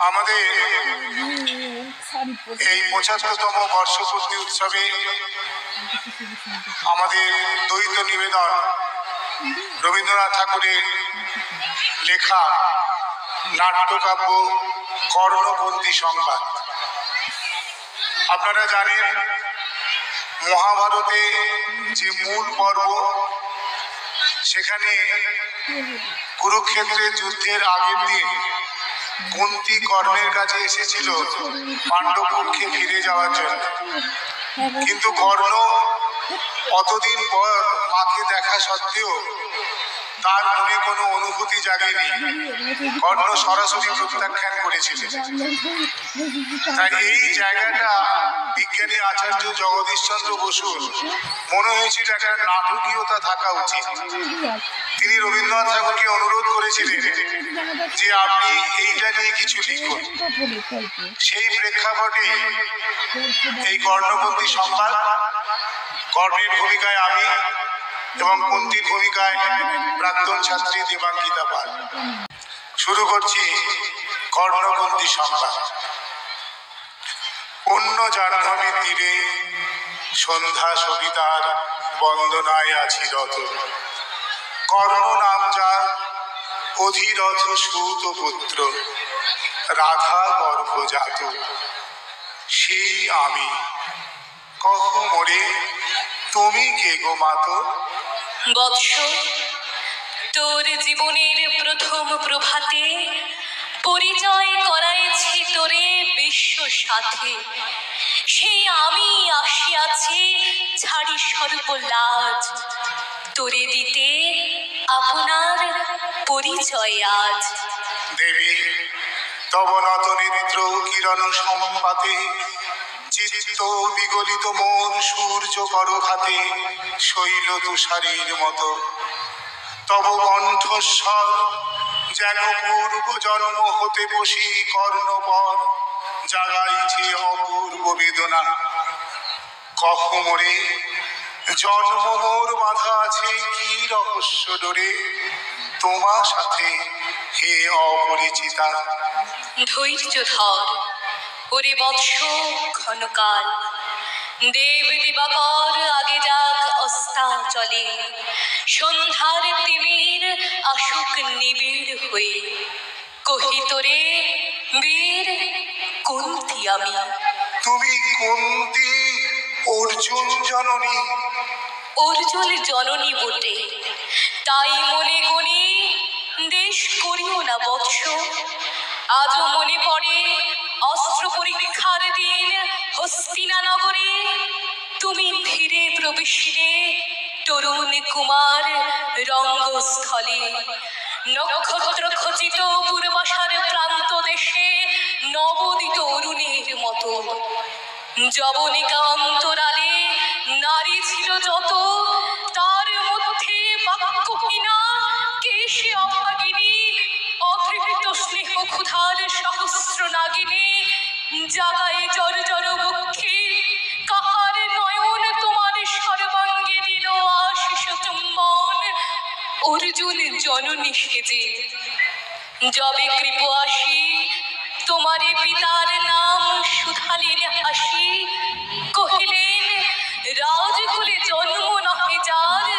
আমাদের এই ৭৫তম বর্ষপূর্তি উৎসবে আমাদের দ্বৈত নিবেদন রবীন্দ্রনাথ ঠাকুরের লেখা নাট্যকাব্য কর্ণপন্থী সংবাদ। আপনারা জানেন, মহাভারতে যে মূল পর্ব, সেখানে কুরুক্ষেত্রের যুদ্ধের আগের দিন কুন্তী কর্ণের কাছে এসেছিল পাণ্ডব পক্ষে ফিরে যাওয়ার জন্য। কিন্তু কর্ণ অতদিন পর মাকে দেখা সত্ত্বেও তার মনে কোনো অনুভূতি জাগেনি। কর্ণ সরাসরি প্রত্যাখ্যান করেছিলেন। তাই এই জায়গাটা বিজ্ঞানী আচার্য জগদীশচন্দ্র বসুর মনে হয়েছিল একটা নাটকীয়তা থাকা উচিত। তিনি রবীন্দ্রনাথ ঠাকুরকে অনুরোধ করেছিলেন যে আপনি এইটা নিয়ে কিছু লিখুন। সেই প্রেক্ষাপটে এই কর্ণপন্থী সংবাদ, কর্ণের ভূমিকায় আমি এবং কুন্তীর ভূমিকায় প্রাক্তন ছাত্রী দেবাঙ্কিতা পাল। শুরু করছি কর্ণপন্থী সংবাদ। অন্য জাহ্নবীর তীরে সন্ধ্যা সবিতার বন্দনায় আছি রত। কর্ণ নাম যার অধিরথ সুত পুত্র, রাধা গর্ভজাত সেই আমি। কহ মোরে তুমি কে গো মাত? বৎস, তোর জীবনের প্রথম প্রভাতে পরিচয় করাইছি তোরে বিশ্ব সাথে। সেই আমি আসিয়াছি ছাড়ি সর্বলাজ, তোরে দিতে আপনার পরিচয় আজ। দেবী তব নত নেত্র কিরণ সম্পাতে, চিত্ত বিগলিত মন সূর্য করঘাতে শৈল তুষারীর মতো। তব কণ্ঠস্বর যেন পূর্ব জন্ম হতে বসি কর্ণপর, জাগাইছে অপূর্ব বেদনা। কহ মোরে জন্ম মোর বাধা আছে কি রহস্য ডোরে, তোমার সাথে হে অপরিচিতা। ধৈর্য ধর ওরে বৎস ক্ষণকাল, দেব দিবাকর আগে যাক অস্তাচলে। সন্ধ্যার তিমির আসুক নিবিড় হয়ে, কহি তোরে বীর কুন্তী আমি। তুমি কুন্তী অর্জুন জননী? অর্জুন জননী বটে, তাই মনে গণি দেশ করিও না বৎস। আজও মনে পড়ে অস্ত্র পরীক্ষার দিন হস্তিনা নগরে। তুমি ধীরে প্রবেশিলে তরুণ কুমার রঙ্গস্থলে। নক্ষত্র খচিত পূর্বাশার প্রান্ত দেশে নবোদিত অরুণের মতো। যবনিকা অন্তরালে নারী ছিল যত, তার মধ্যে বাক্যহীনা কেশে অভাগিনী। অতৃপ্ত স্নেহ ক্ষুধার সহস্র নাগিনী, জাগায় জর জর বক্ষে কাহার নয়ন তোমার সর্বাঙ্গে দিল আশিস চুম্বন। অর্জুন জননী সেজে যবে কৃপ আসি, তোমারে পিতার নাম সুধালের হাসি। কহিলেন রাজকুলে জন্ম নহে যার,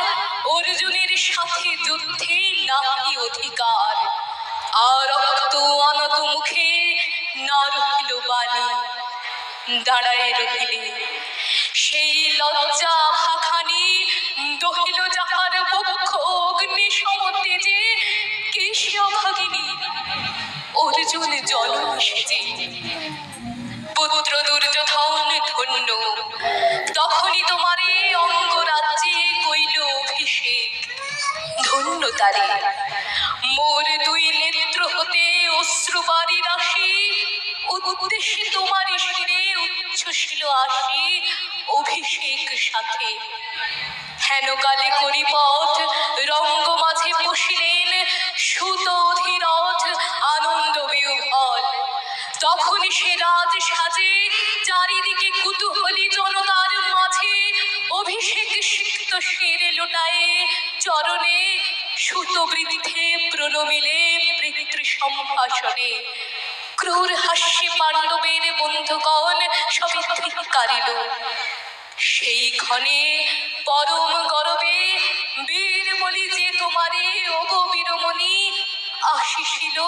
অর্জুনের সাথে যুদ্ধে নাহি অধিকার। আর রক্ত অনত মুখে না রহিল বাণী, দাঁড়ায় রহিলে সেই লজ্জা ভাখানি। দহিল যাহার বক্ষ অগ্নি সমতেজে, কেশে অভাগিনী অর্জুন জননী সেজে। পুত্র দুর্যোধন ধন্য, তখনই তোমারে অঙ্গরাজ্যে কইল অভিষেক। ধন্য তারে মোর দুই নেত্র হতে অশ্রুবারি রাশি, উদ্দেশ্যে তোমারই শিরে উচ্ছ্বসিল আসি অভিষেক সাথে। হেনকালে করিপথ রঙ্গ মাঝে বসিলেন সুত অধিরথ আনন্দ বিহ্বল। তখনই সে রাজ সাজে চারিদিকে কুতূহলী জনতার মাঝে, অভিষেক সিক্ত শিরে লোটায়ে চরণে সুত বৃদ্ধে প্রণমিলে পিতৃ সম্ভাষণে। ক্রূর হাস্যে পাণ্ডবের বন্ধুগণ সবে ধিক্কারিল। সেই ক্ষণে পরম গরবে বীর বলি যে তোমারে ওগো বীরমণি আসিছিল,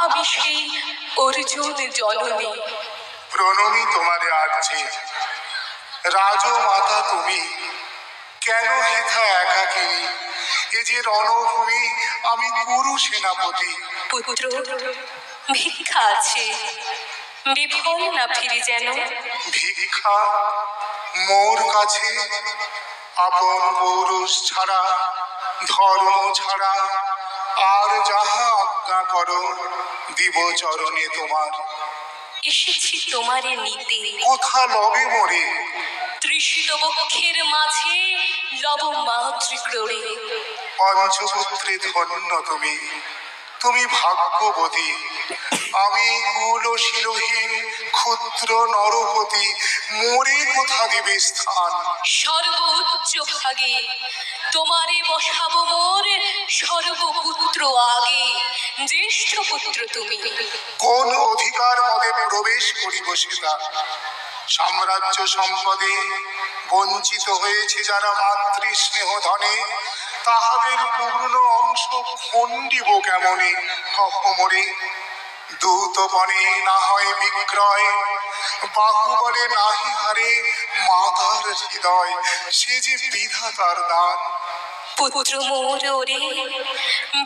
আমি সেই অর্জুন জননী। প্রণমী তোমারে আর্যে, রাজমাতা তুমি, কেন হেথা একাকিনী? এ যে রণভূমি, আমি কুরু সেনাপতি। পুত্র, ভিক্ষা আছে, বিফল না ফিরি যেন। ভিক্ষা মোর কাছে? আপন পৌরুষ ছাড়া, ধর্ম ছাড়া, আর যাহা আজ্ঞা করো দিব চরণে তোমার। এসেছি তোমারে নিতে, কোথা লবে মোরে? তৃষিত বক্ষের মাঝে লব মাতৃক্রোড়ে। পঞ্চপুত্রে ধন্য তুমি, তুমি ভাগ্যবতী। আমি কুলশীলহীন ক্ষুদ্র নরপতি, মোরে কোথা দিবে স্থান? সর্বোচ্চ ভাগে তোমারে বসাবো মোর সর্বপুত্র আগে। জ্যেষ্ঠ পুত্র তুমি, কোন অধিকার মদে প্রবেশ করিব সেটা? সাম্রাজ্য সম্পদে বঞ্চিত হয়েছে যারা মাতৃ স্নেহ ধনে, তাহাদের পূর্ণ অংশ খণ্ডিব কেমনে অহমরে? দূতপণে না হয় বিক্রয়, বাহুবলে নাহি হারে মাতার হৃদয়, সে যে বিধাতার দান। পুত্র মোর ওরে,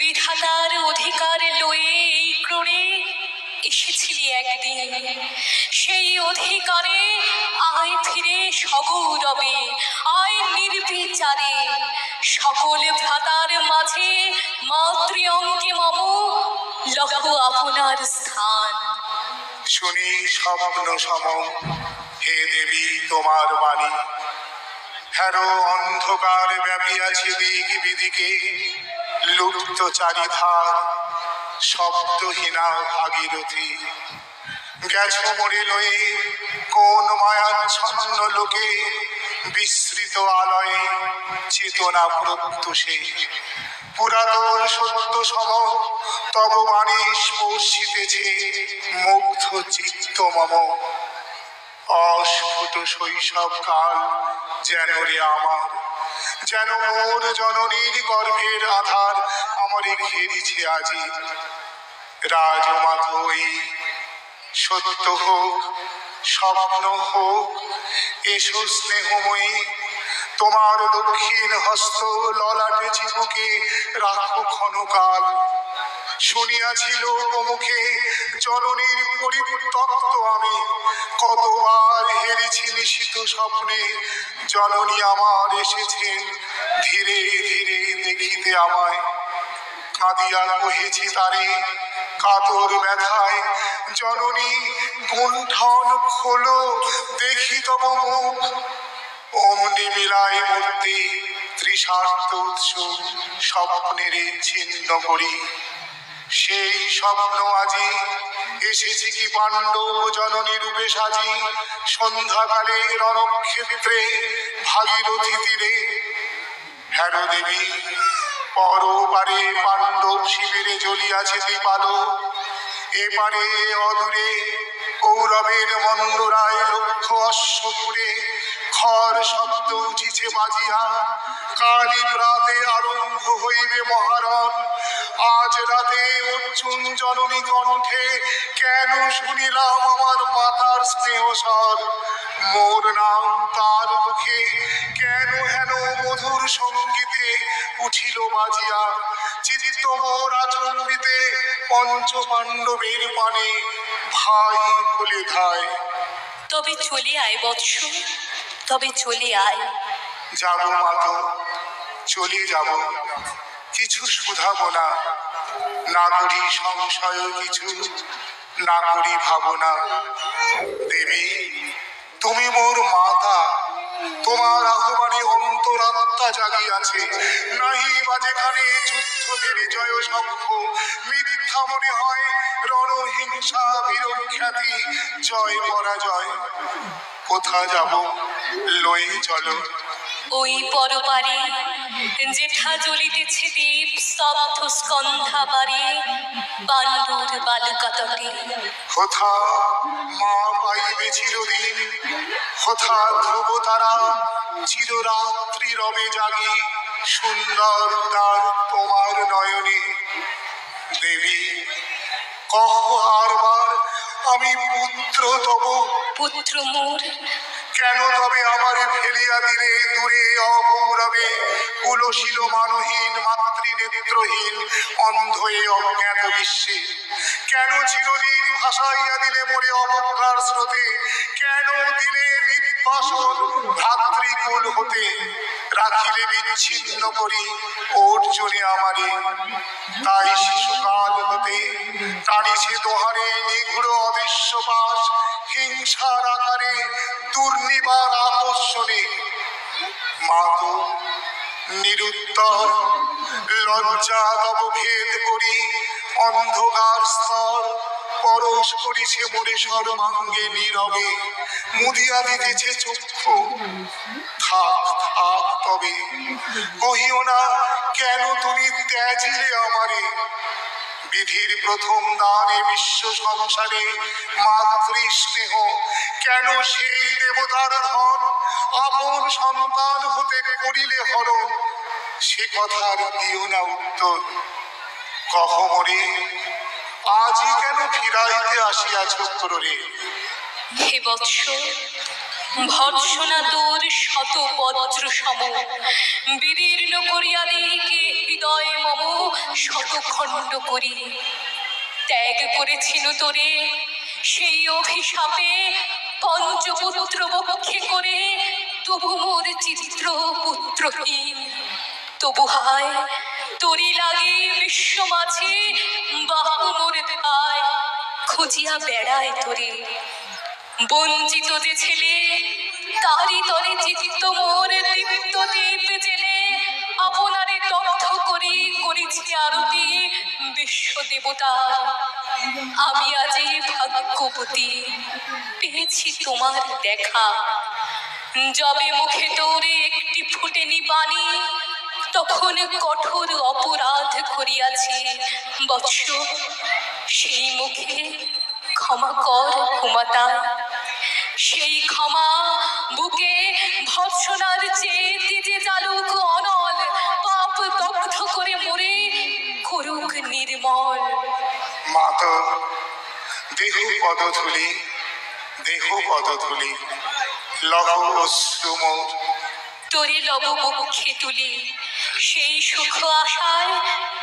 বিধাতার অধিকার লয়ে এই ক্রোড়ে এসেছিলি একদিন। সেই অধিকারে আয় ফিরে সগৌরবে, আয় নির্বিচারে। সকল ভ্রাতার মাঝে মাতৃ অঙ্কে মম লহ আপনার স্থান। শুনি স্বপ্ন সম, হে দেবী তোমার বাণী। হ্যারো অন্ধকার ব্যাপিয়াছে দিক বিদিকে, লুপ্ত চারিধার শব্দহীনা ভাগীরথী। গেছো মরে লয়ে কোন মায়াচ্ছন্ন লোকে, বিস্মৃত আলয়ে চেতনা প্রত্যুষে। পুরাতন সত্য সম তব বাণী স্পর্শিতেছে মুগ্ধ চিত্ত মম। অস্ফুট শৈশব কাল যেন রে আমার, যেন মোর জননীর গর্ভের আধার আমারে ঘেরিছে আজি। রাজমাতা ওই সত্য হোক, স্বপ্ন হোক, এসো স্নেহময়ী, তোমার দক্ষিণ হস্ত ললাটে চিবুকে রাখো ক্ষণকাল। শুনিয়াছিল মুখে জননীর পরিত্যক্ত আমি, কতবার হেরেছি নিশিত স্বপ্নে। জননী আমার এসেছেন ধীরে ধীরে দেখিতে আমায়, কাঁদিয়া কহেছি তারে কাতর ব্যথায়, জননী গুণ্ঠন খোলো দেখি তব মুখ। অমনি মিলায় মূর্তি তৃষার্ত উৎসুক স্বপ্নের ছিন্ন করি। সেই স্বপ্ন আজি এসেছি কি পাণ্ডব জননী রূপে সাজি, সন্ধ্যাকালে রণক্ষেত্রে ভাগীরথী তীরে। হ্যারো দেবী, পরপারে পাণ্ডব শিবিরে জ্বলিয়াছে দীপালো, এপারে অদূরে কৌরবের মন্দরায় লক্ষ অশ্বপুরে। খর শব্দ উঠিছে বাজিয়া, কালী রাতে আরম্ভ হইবে মহারণ। আজ রাতে অর্জুন জননী কণ্ঠে কেন শুনিলাম আমার মাতার স্নেহ স্বর। মোর নাম তার মুখে কেন হেন মধুর সঙ্গীতে উঠিল বাজিয়া। চিত্ত মোর আচম্বিতে পঞ্চ পাণ্ডবের পানে ভাই বলে ধায়। তবে চলে আয় বৎস, তবে চলে আয়। যাব মাতো, চলে যাব, কিছু শুধাবো না। না করি সংশয় কিছু, না করি ভাবনা। দেবী তুমি মোর মাতা, তোমার আহ্বানে অন্তরাত্মা জাগিয়াছে। নাহি বা যেখানে যুদ্ধের জয় শঙ্খ, মিথ্যা মনে হয় রণহিংসা বীরখ্যাতি জয় পরাজয়। কোথা যাব লয়ে চলো। ওই পরপারে যেথা জ্বলিতেছে দীপ স্তব্ধ স্কন্ধা বাড়ি বান্ডুর বালুকা তটে। কোথা মা পাইবে চিরদিন, কোথা ধ্রুব তারা চিররাত্রি রবে জাগি, সুন্দর উদার তোমার নয়নে। দেবী কহ আরবার আমি পুত্র তব, পুত্র মোর কেন তবে আমারে ফেলিয়া দিলে দূরে অগৌরবে, কুলশীল মানহীন মাতৃনেত্রহীন অন্ধ এ অজ্ঞাত বিশ্বে। কেন চিরদিন ভাসাইয়া দিলে মোরে অবজ্ঞার স্রোতে, কেন দিলে নির্বাসন ভ্রাতৃকুল হতে, রাখিলে বিচ্ছিন্ন করি অর্জুনে আমারে। তাই শিশুকাল হতে টানিছে দোহারে নিগুড় অদৃশ্য পাশ, হিংসার আকারে দুর্নিবার আকর্ষণে। মাতো নিরুত্তর লজ্জা তব ভেদ করি, অন্ধকার স্তর পরশ করিছে মোরে সর্বাঙ্গে নীরবে, মুদিয়া দিতেছে চক্ষু। থাক থাক তবে কহিও না কেন তুমি ত্যাজিলে আমারে। বিধির প্রথম দানে বিশ্ব সংসারে মাতৃ স্নেহ, কেন সেই দেবতার ধন আপন সন্তান হতে করিলে হরণ। সে কথার দিও না উত্তর, কহ মোরে আজই কেন ফিরাইতে আসিয়াছ রে। হে বৎস, ভৎসনা দূর শত বজ্র সম, বিদীর্ণ করিয়া দিকে হৃদয় মম শতখণ্ড করি। ত্যাগ করেছিল তোরে সেই অভিশাপে, পঞ্চপুত্র বক্ষে করে তবু মোর চিত্র পুত্রহীন। তবু হায় তোরি লাগে বিশ্ব মাঝে বাহু মোর দেয়, খুঁজিয়া বেড়ায় তোরে। বঞ্চিত যে ছেলে তারি তরে চিত্ত মোর দীপ্ত দীপ জেলে, আপনারে দগ্ধ করি করিছি আরতি বিশ্ব দেবতার। আমি আজি ভাগ্যবতী পেয়েছি তোমার দেখা, যবে মুখে তোরে একটি ফুটেনি বাণী, তখন কঠোর অপরাধ করিয়াছি বৎস। সেই মুখে ক্ষমা কর ক্ষমতা, সেই ক্ষমা বুকে ভৎসনার চেয়ে যে জালুক অনল, পাপ দগ্ধ করে মরে করুক নির্মল। মাতো দেহ পদধূলি, দেহ পদধূলি লহ অশ্রু মোর। তোরে লব বক্ষে তুলি সেই সুখ আশায়,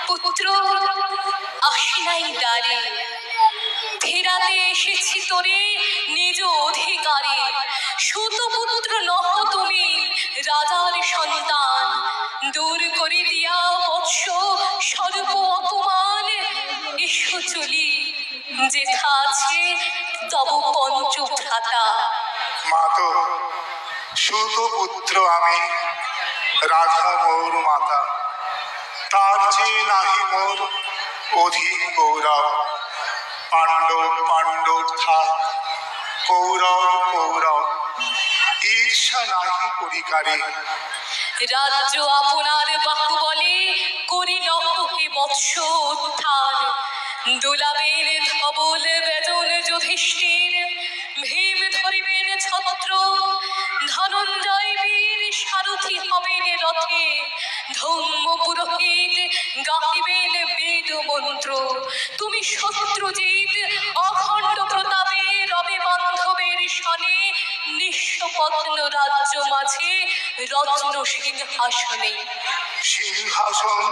পুত্র আসি নাই দ্বারে। ফেরাতে এসেছি তোরে নিজ অধিকারে, সুতপুত্র নহ তুমি রাজার সন্তান। দূর করে দিয়া বৎস স্বরূপ অপমান, এসো চলি যেথা আছে তব পঞ্চভ্রাতা। মাতো সুতপুত্র আমি, রাধা মোর মাতা, তার চেয়ে নাহি মোর অধিক গৌরব। পাণ্ডব পাণ্ডব থাক, কৌরব কৌরব, ঈর্ষা নাহি করিকারে। রাজ্য আপনার বাহুবলে করিল হে বৎস উদ্ধার। দোলাবেন ধবল বেদন যুধিষ্ঠির, ভীম ধরিবেন ছত্র, ধনঞ্জয় বীর সারথি হবেন রথে। ধম্ম পুরোহিত গাহিবেন বেদ মন্ত্র, তুমি শত্রুজিৎ অখণ্ড প্রতাপে রবে বান্ধবের সনে। নিঃস্বপত্ন রাজ্য মাঝে রত্ন সিংহাসনে। সিংহাসন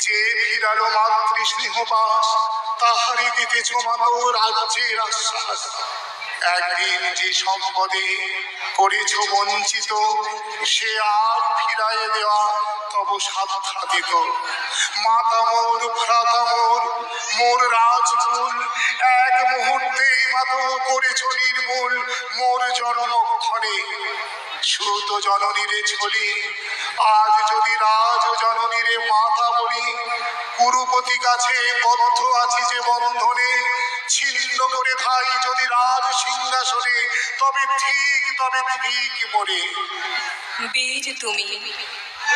যে ফিরালো মাতৃ স্নেহবাস, তাহারে দিতেছ মাতো রাজ্যের আশ্বাস। একদিন যে সম্পদে করেছ বঞ্চিত, সে আর ফিরাইয়ে দেওয়া তব সাধ্যাতীত। মাতা মোর ভ্রাতা মোর, মোর রাজকুল, এক মুহূর্তেই মাতো করেছ নির্মূল মোর জন্মক্ষণে। সুত জননীরে ছলি আজ যদি রাজ জননীরে মাতা বলি, কুরুপতি কাছে বদ্ধ আছি যে বন্ধনে। ছিন্ন করে ধাই যদি রাজ সিংহাসনে, তবে ঠিক মোরে। বীর তুমি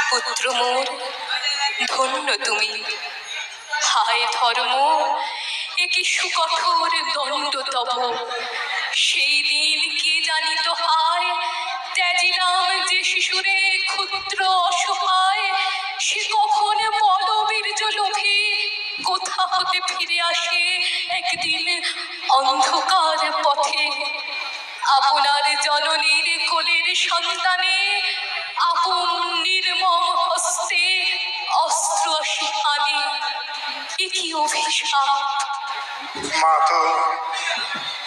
পুত্র মোর, ধন্য তুমি। হায় ধর্ম, এ কি সুকঠোর দণ্ড তব। সেই দিন কে জানিত হায়, ত্যাজিলাম যে শিশুরে ক্ষুদ্র অসহায়। সে কখন বলবীর্য লোভে কোথা হতে ফিরে আসে একদিন অন্ধকার পথে। আপনার জননীর কোলের সন্তানে আপন নির্মম হস্তে অস্ত্র শিহানে। এ কি অভিশাপ! মা তো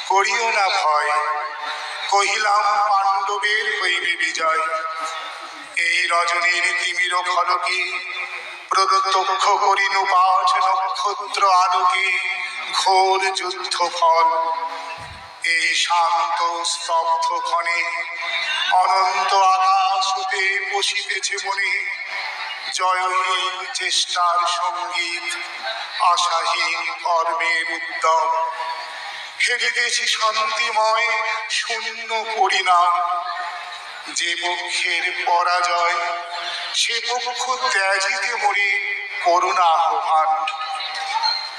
করিও না ভয়, কহিলাম পাণ্ডবের হইবে বিজয়। এই রজনীর তিমির ফলকে প্রত্যক্ষ করিনু পাঠ নক্ষত্র আলোকে ঘোর যুদ্ধ ফল। এই শান্ত স্তব্ধ ক্ষণে অনন্ত আকাশ হতে বসিতেছে মনে জয়হীন চেষ্টার সঙ্গীত, আশাহীন কর্মের উদ্যম। হেরিতেছি শান্তিময় শূন্য পরিণাম। যে পক্ষের পরাজয় সে পক্ষ ত্যাজিতে মরে করুণা আহ্বান।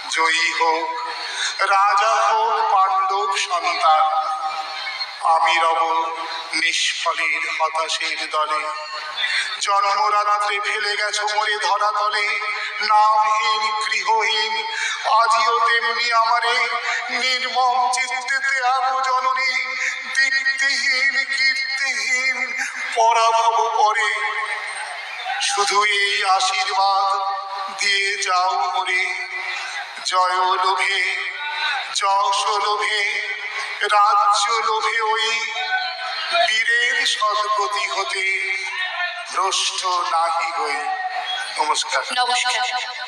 জয়ী হোক রাজা হোক পাণ্ডব সন্তান, আমি রব নিষ্ফলের হতাশের দলে। জন্মরাত্রে ফেলে গেছো মোরে ধরাতলে, নামহীন গৃহহীন আজিও তেমনি আমারে নির্মম চিত্তে ত্যাগ জননী। দীপ্তিহীন কীর্তিহীন পরাভব পরে, শুধু এই আশীর্বাদ দিয়ে যাও মোরে। জয় লোভে যশ লোভে রাজ্য লোভে ওই বীরের সদ্গতি হতে ভ্রষ্ট নাহি হই। নমস্কার। নমস্কার।